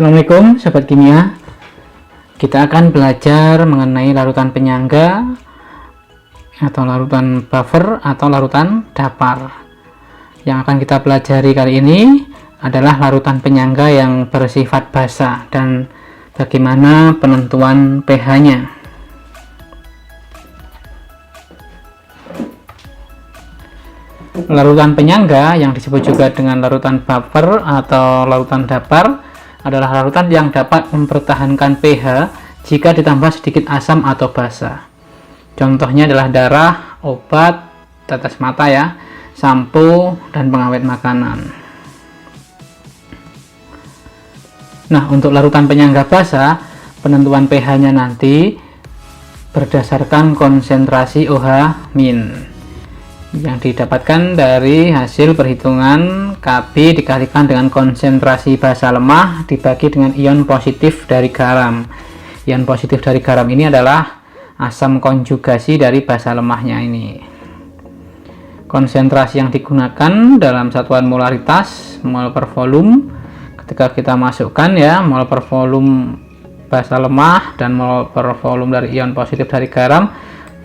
Assalamualaikum Sobat Kimia. Kita akan belajar mengenai larutan penyangga atau larutan buffer atau larutan dapar. Yang akan kita pelajari kali ini adalah larutan penyangga yang bersifat basa dan bagaimana penentuan pH-nya. Larutan penyangga yang disebut juga dengan larutan buffer atau larutan dapar adalah larutan yang dapat mempertahankan pH jika ditambah sedikit asam atau basa. Contohnya adalah darah, obat, tetes mata ya, sampo, dan pengawet makanan. Nah, untuk larutan penyangga basa, penentuan pH-nya nanti berdasarkan konsentrasi OH- yang didapatkan dari hasil perhitungan Kb dikalikan dengan konsentrasi basa lemah dibagi dengan ion positif dari garam. Ion positif dari garam ini adalah asam konjugasi dari basa lemahnya ini. Konsentrasi yang digunakan dalam satuan molaritas mol per volume. Ketika kita masukkan ya mol per volume basa lemah dan mol per volume dari ion positif dari garam,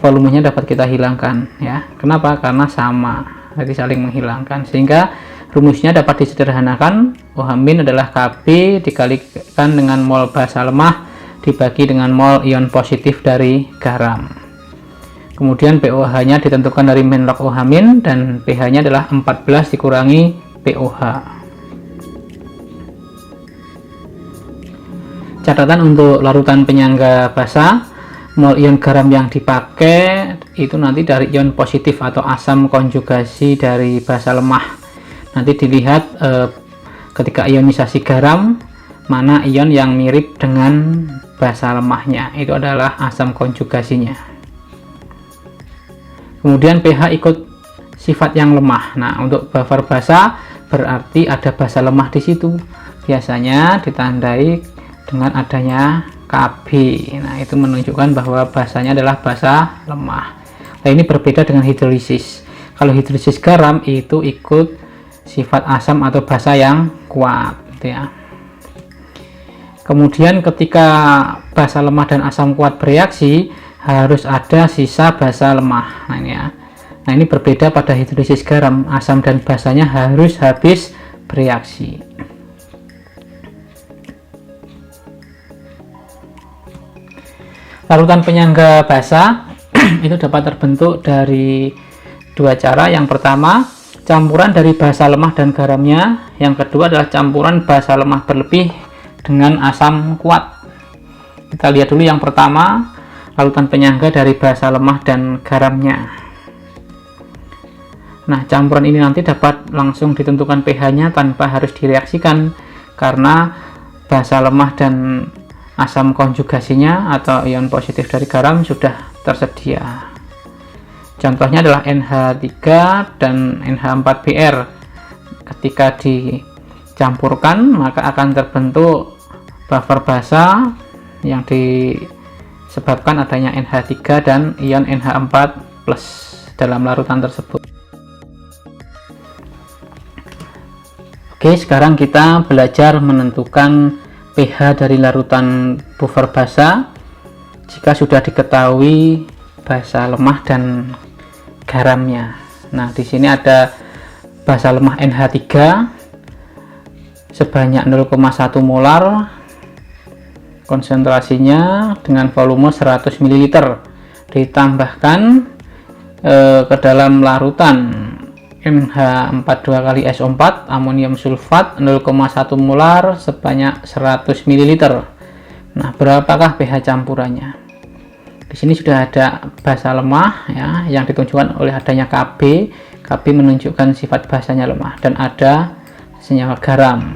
volumenya dapat kita hilangkan ya. Kenapa? Karena sama, jadi saling menghilangkan, sehingga rumusnya dapat disederhanakan. OH- adalah Kb dikalikan dengan mol basa lemah dibagi dengan mol ion positif dari garam. Kemudian pOH nya ditentukan dari log OH- dan pH nya adalah 14 dikurangi pOH. Catatan untuk larutan penyangga basa, mol ion garam yang dipakai itu nanti dari ion positif atau asam konjugasi dari basa lemah. Nanti dilihat ketika ionisasi garam mana ion yang mirip dengan basa lemahnya, itu adalah asam konjugasinya. Kemudian pH ikut sifat yang lemah. Nah, untuk buffer basa berarti ada basa lemah di situ. Biasanya ditandai dengan adanya Kb. Nah, itu menunjukkan bahwa basanya adalah basa lemah. Nah, ini berbeda dengan hidrolisis. Kalau hidrolisis garam itu ikut sifat asam atau basa yang kuat, gitu ya. Kemudian ketika basa lemah dan asam kuat bereaksi, harus ada sisa basa lemah. Nah, ini ya. Nah, ini berbeda pada hidrolisis garam. Asam dan basanya harus habis bereaksi. Larutan penyangga basa itu dapat terbentuk dari dua cara. Yang pertama, campuran dari basa lemah dan garamnya. Yang kedua adalah campuran basa lemah berlebih dengan asam kuat. Kita lihat dulu yang pertama, larutan penyangga dari basa lemah dan garamnya. Nah, campuran ini nanti dapat langsung ditentukan pH-nya tanpa harus direaksikan karena basa lemah dan asam konjugasinya atau ion positif dari garam sudah tersedia. Contohnya adalah NH3 dan NH4Br. Ketika dicampurkan maka akan terbentuk buffer basa yang disebabkan adanya NH3 dan ion NH4+ dalam larutan tersebut. Oke, sekarang kita belajar menentukan pH dari larutan buffer basa jika sudah diketahui basa lemah dan garamnya. Nah, di sini ada basa lemah NH3 sebanyak 0,1 molar, konsentrasinya dengan volume 100 ml, ditambahkan ke dalam larutan NH42 kali SO4 amonium sulfat 0,1 molar sebanyak 100 ml. Nah, berapakah pH campurannya? Di sini sudah ada basa lemah ya yang ditunjukkan oleh adanya Kb. Kb menunjukkan sifat basanya lemah dan ada senyawa garam.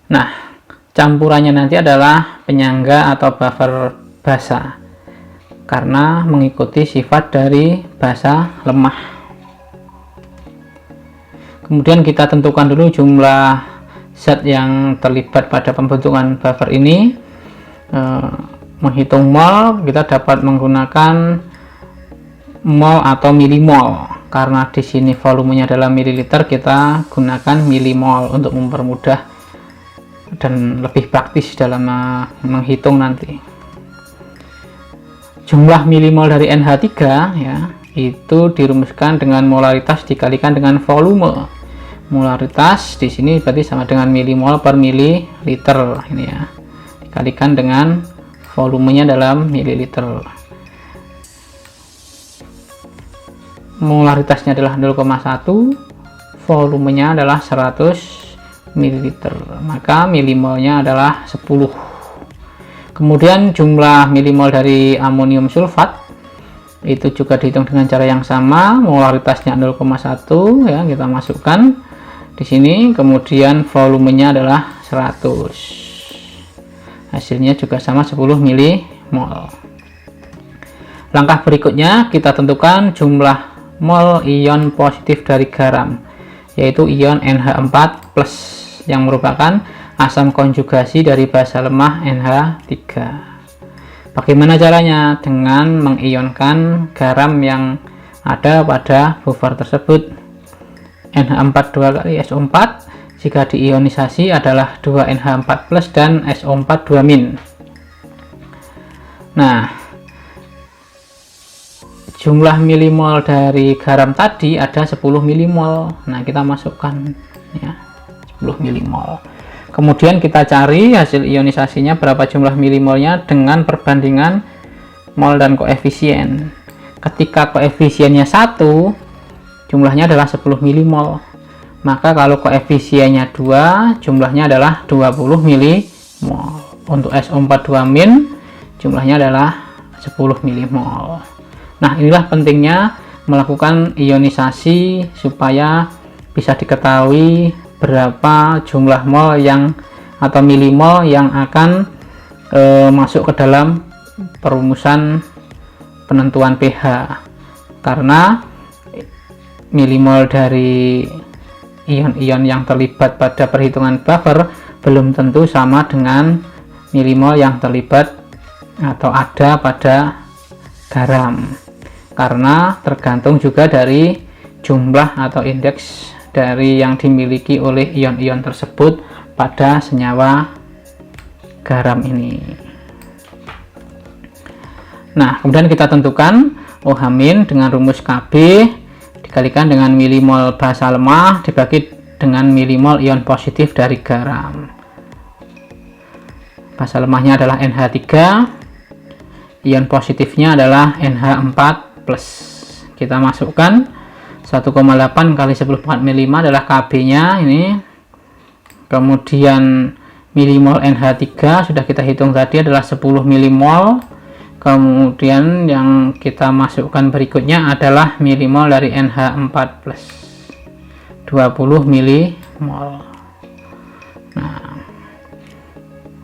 Nah, campurannya nanti adalah penyangga atau buffer basa karena mengikuti sifat dari basa lemah. Kemudian kita tentukan dulu jumlah zat yang terlibat pada pembentukan buffer ini. Menghitung mol, kita dapat menggunakan mol atau milimol. Karena di sini volumenya adalah mililiter, kita gunakan milimol untuk mempermudah dan lebih praktis dalam menghitung nanti. Jumlah milimol dari NH3 ya itu dirumuskan dengan molaritas dikalikan dengan volume. Molaritas di sini berarti sama dengan milimol per mililiter ini ya, dikalikan dengan volumenya dalam mililiter. Molaritasnya adalah 0,1, volumenya adalah 100 ml, maka milimolnya adalah 10. Kemudian jumlah milimol dari amonium sulfat itu juga dihitung dengan cara yang sama, molaritasnya 0,1 ya, kita masukkan di sini, kemudian volumenya adalah 100. Hasilnya juga sama 10 milimol. Langkah berikutnya kita tentukan jumlah mol ion positif dari garam, yaitu ion NH4+ yang merupakan asam konjugasi dari basa lemah NH3. Bagaimana caranya? Dengan mengionkan garam yang ada pada buffer tersebut. NH4 2 kali SO4 jika diionisasi adalah 2 NH4+ dan SO4 2-. Nah, jumlah milimol dari garam tadi ada 10 milimol. Nah, kita masukkan ya 10 milimol. Kemudian kita cari hasil ionisasinya berapa jumlah milimolnya dengan perbandingan mol dan koefisien. Ketika koefisiennya 1, jumlahnya adalah 10 milimol. Maka kalau koefisiennya 2, jumlahnya adalah 20 milimol. Untuk SO4 2-, jumlahnya adalah 10 milimol. Nah, inilah pentingnya melakukan ionisasi supaya bisa diketahui berapa jumlah mol yang atau milimol yang akan masuk ke dalam perumusan penentuan pH. Karena milimol dari ion-ion yang terlibat pada perhitungan buffer belum tentu sama dengan milimol yang terlibat atau ada pada garam, karena tergantung juga dari jumlah atau indeks dari yang dimiliki oleh ion-ion tersebut pada senyawa garam ini. Nah, kemudian kita tentukan OH- dengan rumus Kb dikalikan dengan milimol basa lemah dibagi dengan milimol ion positif dari garam. Basa lemahnya adalah NH3, ion positifnya adalah NH4+. Kita masukkan 1,8 kali 10⁴5 adalah Kb-nya ini. Kemudian milimol NH3 sudah kita hitung tadi adalah 10 milimol. Kemudian yang kita masukkan berikutnya adalah milimol dari NH4+, 20 milimol. Nah,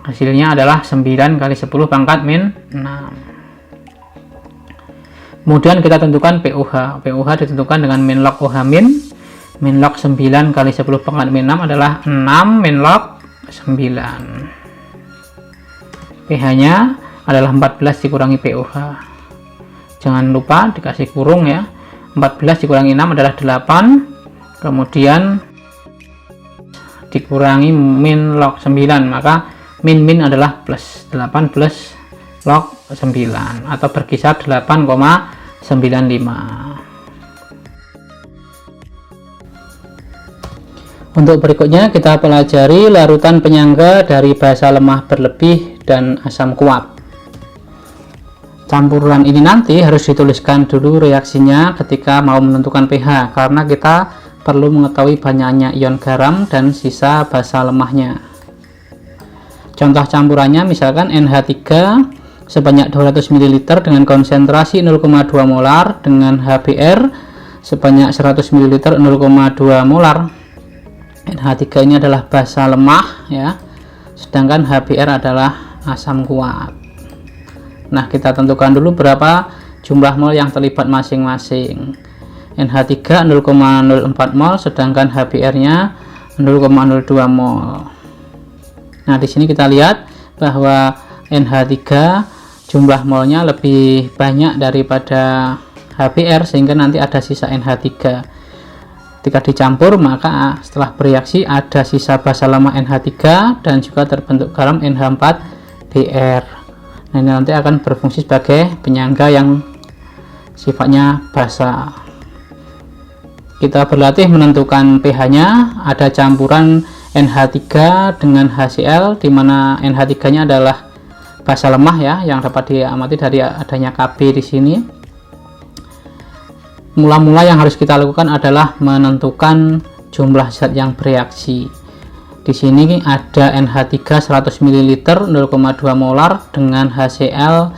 hasilnya adalah 9 kali 10⁻⁶. Kemudian kita tentukan pOH. pOH ditentukan dengan min log OH min. Min log 9 kali 10⁻⁶ adalah 6 min log 9. pH-nya adalah 14 dikurangi pOH. Jangan lupa dikasih kurung ya. 14 dikurangi 6 adalah 8. Kemudian dikurangi min log 9, maka min adalah plus 8 plus log 9 atau berkisar 8,95. Untuk berikutnya kita pelajari larutan penyangga dari basa lemah berlebih dan asam kuat. Campuran ini nanti harus dituliskan dulu reaksinya ketika mau menentukan pH, karena kita perlu mengetahui banyaknya ion garam dan sisa basa lemahnya. Contoh campurannya misalkan NH3 sebanyak 200 ml dengan konsentrasi 0,2 molar dengan HBr sebanyak 100 ml 0,2 molar. NH3 ini adalah basa lemah ya, sedangkan HBr adalah asam kuat. Nah, kita tentukan dulu berapa jumlah mol yang terlibat masing-masing. NH3 0,04 mol, sedangkan HBr-nya 0,02 mol. Nah, di sini kita lihat bahwa NH3 jumlah molnya lebih banyak daripada HBr, sehingga nanti ada sisa NH3. Ketika dicampur, maka setelah bereaksi ada sisa basa lemah NH3 dan juga terbentuk garam NH4Br. Nah, ini nanti akan berfungsi sebagai penyangga yang sifatnya basa. Kita berlatih menentukan pH-nya. Ada campuran NH3 dengan HCl, di mana NH3-nya adalah basa lemah ya, yang dapat diamati dari adanya Kb di sini. Mula-mula yang harus kita lakukan adalah menentukan jumlah zat yang bereaksi. Di sini ada NH3 100 ml 0,2 molar dengan HCl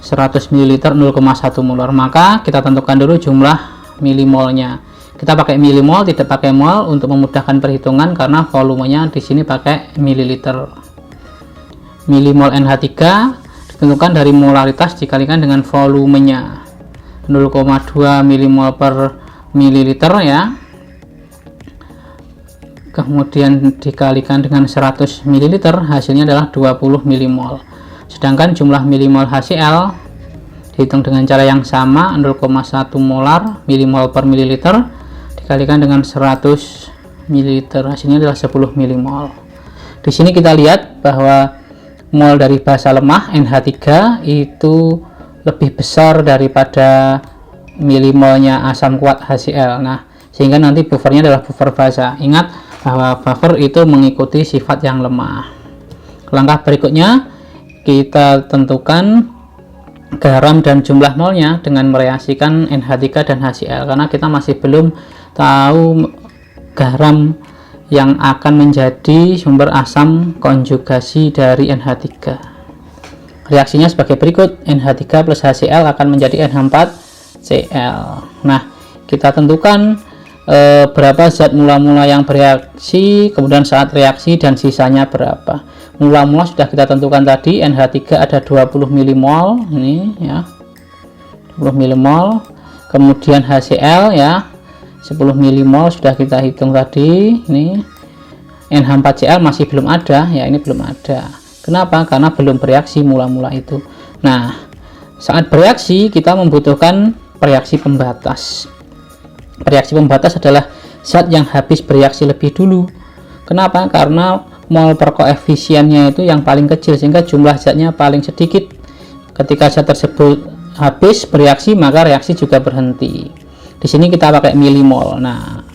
100 ml 0,1 molar. Maka kita tentukan dulu jumlah milimolnya. Kita pakai milimol, tidak pakai mol untuk memudahkan perhitungan karena volumenya di sini pakai mililiter. Milimol NH3 ditentukan dari molaritas dikalikan dengan volumenya. 0,2 milimol per mililiter ya, kemudian dikalikan dengan 100 ml, hasilnya adalah 20 milimol. Sedangkan jumlah milimol HCl dihitung dengan cara yang sama, 0,1 molar milimol per mililiter dikalikan dengan 100 ml, hasilnya adalah 10 milimol. Di sini kita lihat bahwa mol dari basa lemah NH3 itu lebih besar daripada milimolnya asam kuat HCl. Nah, sehingga nanti buffernya adalah buffer basa. Ingat bahwa buffer itu mengikuti sifat yang lemah. Langkah berikutnya, kita tentukan garam dan jumlah molnya dengan mereaksikan NH3 dan HCl, karena kita masih belum tahu garam yang akan menjadi sumber asam konjugasi dari NH3. Reaksinya sebagai berikut, NH3 plus HCl akan menjadi NH4Cl. Nah, kita tentukan berapa zat mula-mula yang bereaksi, kemudian saat reaksi dan sisanya berapa. Mula-mula sudah kita tentukan tadi, NH3 ada 20 milimol, ini ya, 20 milimol. Kemudian HCl ya, 10 milimol sudah kita hitung tadi. Ini NH4Cl masih belum ada ya, ini belum ada. Kenapa? Karena belum bereaksi mula-mula itu. Nah, saat bereaksi kita membutuhkan reaksi pembatas. Reaksi pembatas adalah zat yang habis bereaksi lebih dulu. Kenapa? Karena mol per koefisiennya itu yang paling kecil, sehingga jumlah zatnya paling sedikit. Ketika zat tersebut habis bereaksi, maka reaksi juga berhenti. Di sini kita pakai milimol. Nah,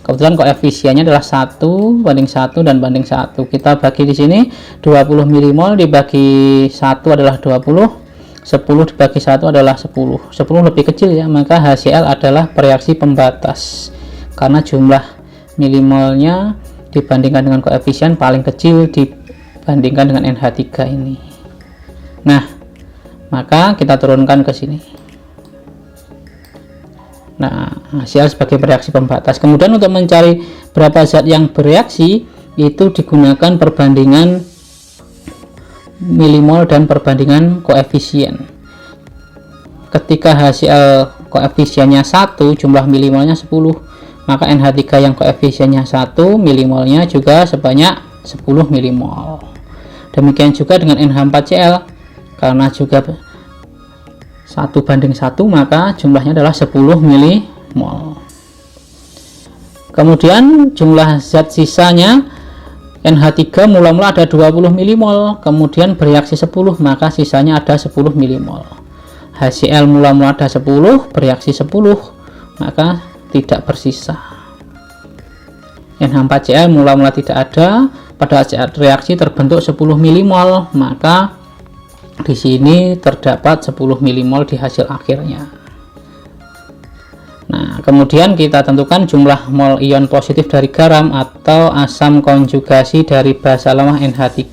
kebetulan koefisiennya adalah 1 banding 1 dan banding 1. Kita bagi di sini 20 milimol dibagi 1 adalah 20, 10 dibagi 1 adalah 10. 10 lebih kecil ya, maka HCl adalah reaksi pembatas. Karena jumlah milimolnya dibandingkan dengan koefisien paling kecil dibandingkan dengan NH3 ini. Nah, maka kita turunkan ke sini. Nah, HCl sebagai reaksi pembatas. Kemudian untuk mencari berapa zat yang bereaksi, itu digunakan perbandingan milimol dan perbandingan koefisien. Ketika HCl koefisiennya 1, jumlah milimolnya 10, maka NH3 yang koefisiennya 1, milimolnya juga sebanyak 10 milimol. Demikian juga dengan NH4Cl, karena juga 1 banding 1, maka jumlahnya adalah 10 milimol. Kemudian jumlah zat sisanya, NH3 mula-mula ada 20 milimol, kemudian bereaksi 10, maka sisanya ada 10 milimol. HCl mula-mula ada 10, bereaksi 10, maka tidak bersisa. NH4Cl mula-mula tidak ada, pada saat reaksi terbentuk 10 milimol, maka di sini terdapat 10 milimol di hasil akhirnya. Nah, kemudian kita tentukan jumlah mol ion positif dari garam atau asam konjugasi dari basa lemah NH3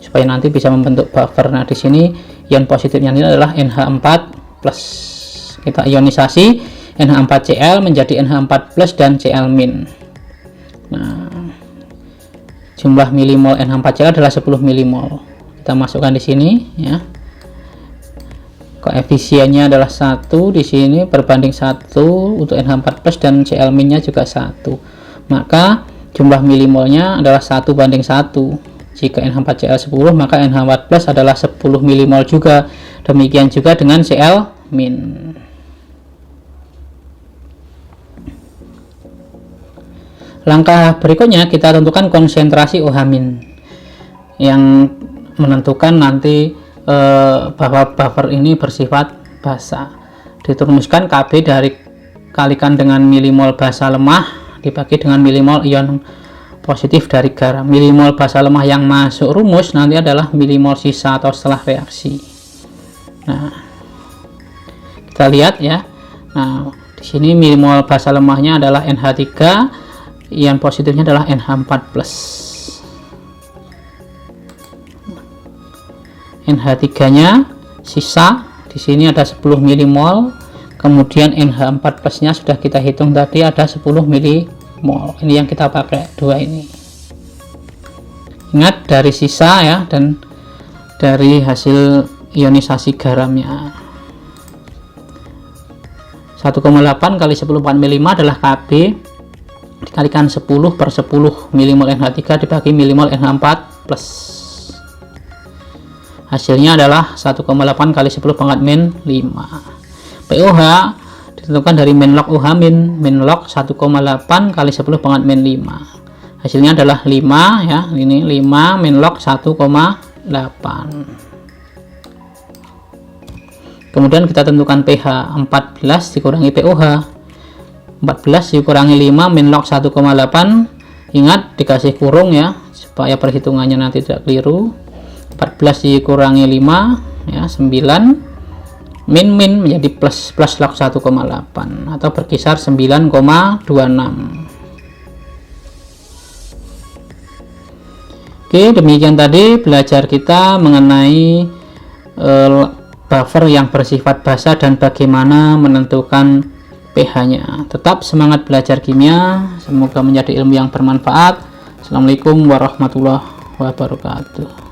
supaya nanti bisa membentuk buffer. Nah, di sini ion positifnya ini adalah NH4+. Kita ionisasi NH4Cl menjadi NH4+ dan Cl-. Nah, jumlah milimol NH4Cl adalah 10 milimol. Kita masukkan di sini ya. Koefisiennya adalah 1 di sini berbanding 1 untuk NH4+ dan Cl- juga 1. Maka jumlah milimolnya adalah 1 banding 1. Jika NH4Cl 10, maka NH4+ adalah 10 milimol juga. Demikian juga dengan Cl-. Langkah berikutnya kita tentukan konsentrasi OH- yang menentukan nanti bahwa buffer ini bersifat basa. Dirumuskan Kb dari kalikan dengan milimol basa lemah dibagi dengan milimol ion positif dari garam. Milimol basa lemah yang masuk rumus nanti adalah milimol sisa atau setelah reaksi. Nah, kita lihat ya. Nah, di sini milimol basa lemahnya adalah NH3, ion positifnya adalah NH4+. NH3-nya sisa di sini ada 10 milimol, kemudian NH4+-nya sudah kita hitung tadi ada 10 milimol. Ini yang kita pakai dua ini. Ingat dari sisa ya, dan dari hasil ionisasi garamnya. 1,8 kali 10 45 adalah Kb dikalikan 10 per 10 milimol NH3 dibagi milimol NH4+. Hasilnya adalah 1,8 kali 10 pangkat min 5. pOH ditentukan dari min log OH min log 1,8 kali 10 pangkat min 5. Hasilnya adalah 5 ya, ini 5 min log 1,8. Kemudian kita tentukan pH 14 dikurangi pOH. 14 dikurangi 5 min log 1,8. Ingat dikasih kurung ya, supaya perhitungannya nanti tidak keliru. 14 dikurangi 5 ya 9, min menjadi plus log 1,8 atau berkisar 9,26. Oke, demikian tadi belajar kita mengenai buffer yang bersifat basa dan bagaimana menentukan pH-nya. Tetap semangat belajar kimia, semoga menjadi ilmu yang bermanfaat. Assalamualaikum warahmatullahi wabarakatuh.